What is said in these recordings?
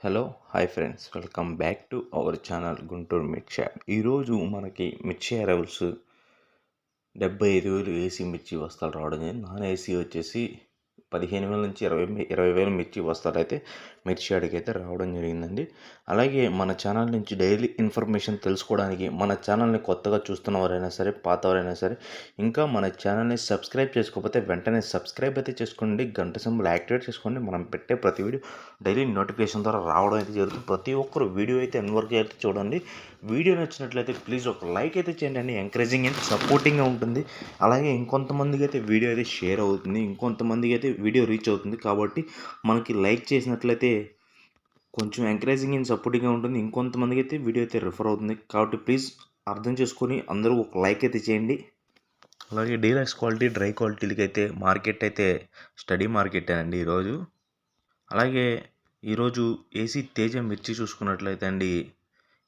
Hello hi friends welcome back to our channel Guntur మిర్చి add. ఈరోజు మనకి మిర్చి అరైవల్స్ 75,000 ఏసీ మిర్చి బస్తాలు రావడం జరిగింది. నాన్ ఏసీ వచ్చేసి 15,000 నుంచి 20,000 మిర్చి బస్తాలు అయితే మిర్చి యాడ్కి అయితే రావడం జరిగిందండి. అలాగే మన ఛానల్ నుంచి డైలీ ఇన్ఫర్మేషన్ తెలుసుకోవడానికి మన ఛానల్ని కొత్తగా చూస్తున్నవారైనా సరే పాతవారైనా సరే ఇంకా మన ఛానల్ని సబ్స్క్రైబ్ చేసుకోకపోతే వెంటనే సబ్స్క్రైబ్ అయితే చేసుకోండి, గంట సింబల్ యాక్టివేట్ చేసుకోండి. మనం పెట్టే ప్రతి వీడియో డైలీ నోటిఫికేషన్ ద్వారా రావడం అయితే జరుగుతుంది. ప్రతి ఒక్కరు వీడియో అయితే ఎన్ వరకు అయితే చూడండి. వీడియో నచ్చినట్లయితే ప్లీజ్ ఒక లైక్ అయితే చేయండి అండి. ఎంకరేజింగ్ అండ్ సపోర్టింగ్గా ఉంటుంది. అలాగే ఇంకొంతమందికి అయితే వీడియో అయితే షేర్ అవుతుంది, ఇంకొంతమందికి అయితే వీడియో రీచ్ అవుతుంది. కాబట్టి మనకి లైక్ చేసినట్లయితే కొంచెం ఎంకరేజింగ్ అండ్ సపోర్టింగ్గా ఉంటుంది, ఇంకొంతమందికి అయితే వీడియో అయితే రిఫర్ అవుతుంది. కాబట్టి ప్లీజ్ అర్థం చేసుకొని అందరూ ఒక లైక్ అయితే చేయండి. అలాగే డీలక్స్ క్వాలిటీ డ్రై క్వాలిటీలకి అయితే మార్కెట్ అయితే స్టడీ మార్కెట్ అండి ఈరోజు. అలాగే ఈరోజు ఏసీ తేజ మిర్చి చూసుకున్నట్లయితే అండి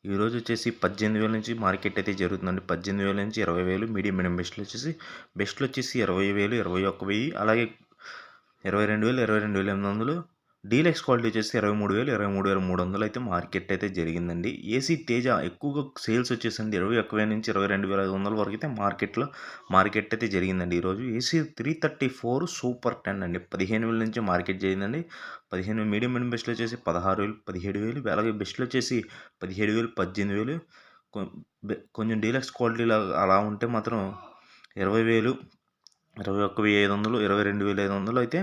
ఈరోజు వచ్చేసి 18,000 నుంచి మార్కెట్ అయితే జరుగుతుందండి. 18,000 నుంచి 20,000 మీడియం బెస్ట్లు వచ్చేసి 20,000, 21,000, అలాగే 22,000, 22,800. డీలక్స్ క్వాలిటీ వచ్చేసి 23,000, 23,300 అయితే మార్కెట్ అయితే జరిగిందండి. ఏసీ తేజ ఎక్కువగా సేల్స్ వచ్చేసండి 21,000 నుంచి 22,500 వరకు అయితే మార్కెట్ అయితే జరిగిందండి. ఈరోజు ఏసీ 334 సూపర్ 10 అండి 15,000 నుంచి మార్కెట్ జరిగిందండి. 15,000 మీడియం బెస్ట్లు వచ్చేసి 16,000, 17,000, అలాగే బెస్ట్లు వచ్చేసి 17,000, 18,000. కొంచెం డీలక్స్ క్వాలిటీలో అలా ఉంటే మాత్రం 20,000, 21,500, 22,500 అయితే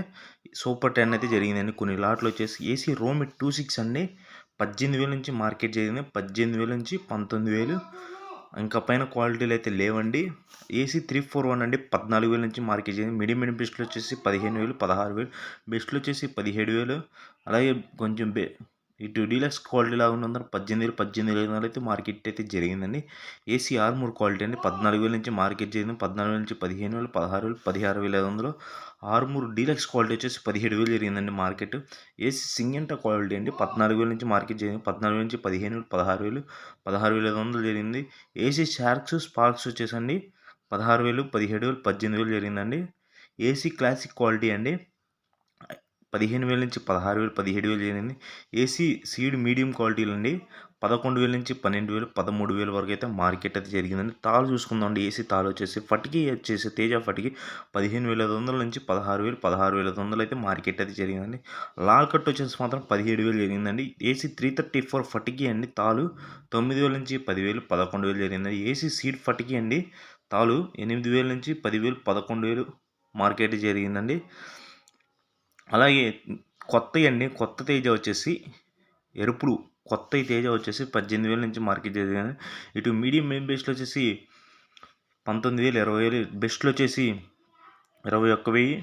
సూపర్ 10 అయితే జరిగిందండి. కొన్ని లాట్లు వచ్చేసి ఏసీ రోమి 26 అండి 18,000 నుంచి మార్కెట్ జరిగింది. 18,000 నుంచి 19,000, ఇంకా పైన క్వాలిటీలు అయితే లేవండి. ఏసీ 341 అండి 14,000 నుంచి మార్కెట్ జరిగింది. మీడియం బెస్ట్లు వచ్చేసి 15,000, 16,000, బెస్ట్లు వచ్చేసి 17,000. అలాగే కొంచెం ఇటు డీలక్స్ క్వాలిటీ లాగా ఉన్న 18,000, 18,500 అయితే మార్కెట్ అయితే జరిగిందండి. ఏసీ ఆర్మూర్ క్వాలిటీ అండి 14,000 నుంచి మార్కెట్ జరిగింది. 14,000 నుంచి 15,000, 16,000, 16,500. ఆర్మూర్ డీలక్స్ క్వాలిటీ వచ్చేసి 17,000 జరిగిందండి మార్కెట్. ఏసీ సింగెంటా క్వాలిటీ అండి 14,000 నుంచి మార్కెట్ జరిగింది. 14,000 నుంచి 15,000, 16,000, 16,500 జరిగింది. ఏసీ స్పార్క్స్ వచ్చేసండి 16,000, 17,000, 18,000 జరిగిందండి. ఏసీ క్లాసిక్ క్వాలిటీ అండి 15,000 నుంచి 16,000, 17,000 జరిగింది. ఏసీ సీడ్ మీడియం క్వాలిటీలు అండి 11,000 నుంచి 12,000, 13,000 వరకు అయితే మార్కెట్ అయితే జరిగిందండి. తాలు చూసుకుందామండి. ఏసీ తాలు వచ్చేసి ఫటికి వచ్చేసి తేజ ఫటికి 15,500 నుంచి 16,000, 16,500 అయితే మార్కెట్ అయితే జరిగిందండి. లాల్ కట్ వచ్చేసి మాత్రం 17,000 జరిగిందండి. ఏసీ 334 ఫటికి అండి తాలు 9,000 నుంచి 10,000, 11,000 జరిగిందండి. ఏసీ సీడ్ ఫటికి అండి తాలు 8,000 నుంచి 10,000, 11,000 మార్కెట్ జరిగిందండి. అలాగే కొత్త తేజ వచ్చేసి ఎరుపులు కొత్త తేజ వచ్చేసి 18,000 నుంచి మార్కెట్ జరిగింది. ఇటు మీడియం బెస్ట్లు వచ్చేసి 19,000, 20,000, బెస్ట్లు వచ్చేసి 21,000.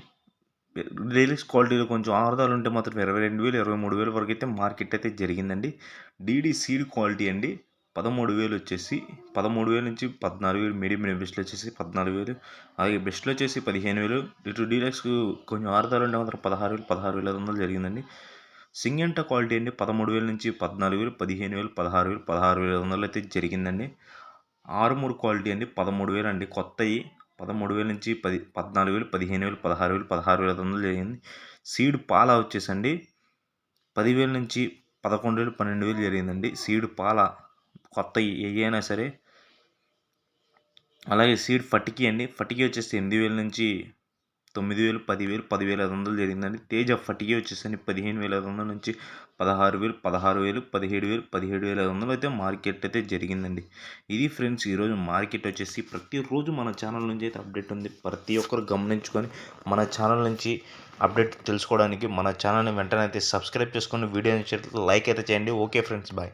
డీలక్స్ క్వాలిటీలో కొంచెం ఆరుదాలు ఉంటే మాత్రం 22,000, 23,000 వరకు అయితే మార్కెట్ అయితే జరిగిందండి. డీడీ సీడ్ క్వాలిటీ అండి 13,000 వచ్చేసి 13,000 నుంచి 14,000, మీడియం బెస్ట్లు వచ్చేసి 14,000, అలాగే బెస్ట్లు వచ్చేసి 15,000. ఇటు డీలక్స్ కొంచెం ఆరుదాలు ఉంటే మాత్రం 16,000, 16,500 జరిగిందండి. సింగెంటా క్వాలిటీ అండి 13,000 నుంచి 14,000, 15,000, 16,000, 16,500 అయితే జరిగిందండి. ఆర్మూర్ క్వాలిటీ అండి 13,000 అండి కొత్తవి 13,000 నుంచి 14,000, 15,000, 16,000, 16,500 జరిగింది. సీడ్ పాల వచ్చేసండి 10,000 నుంచి 11,000, 12,000 జరిగిందండి. సీడ్ పాల కొత్తవి ఏవైనా సరే. అలాగే సీడ్ ఫటికి అండి ఫటికి వచ్చేసి 8,000 నుంచి 9,000, 10,000, 10,500 జరిగిందండి. తేజ ఫటికి వచ్చేసి 15,500 నుంచి 16,000, 16,000, 17,000, 17,500 అయితే మార్కెట్ అయితే జరిగిందండి. ఇది ఫ్రెండ్స్ ఈరోజు మార్కెట్ వచ్చేసి ప్రతిరోజు మన ఛానల్ నుంచి అయితే అప్డేట్ ఉంది. ప్రతి ఒక్కరు గమనించుకొని మన ఛానల్ నుంచి అప్డేట్ తెలుసుకోవడానికి మన ఛానల్ని వెంటనే అయితే సబ్స్క్రైబ్ చేసుకొని వీడియో లైక్ అయితే చేయండి. Okay friends, bye.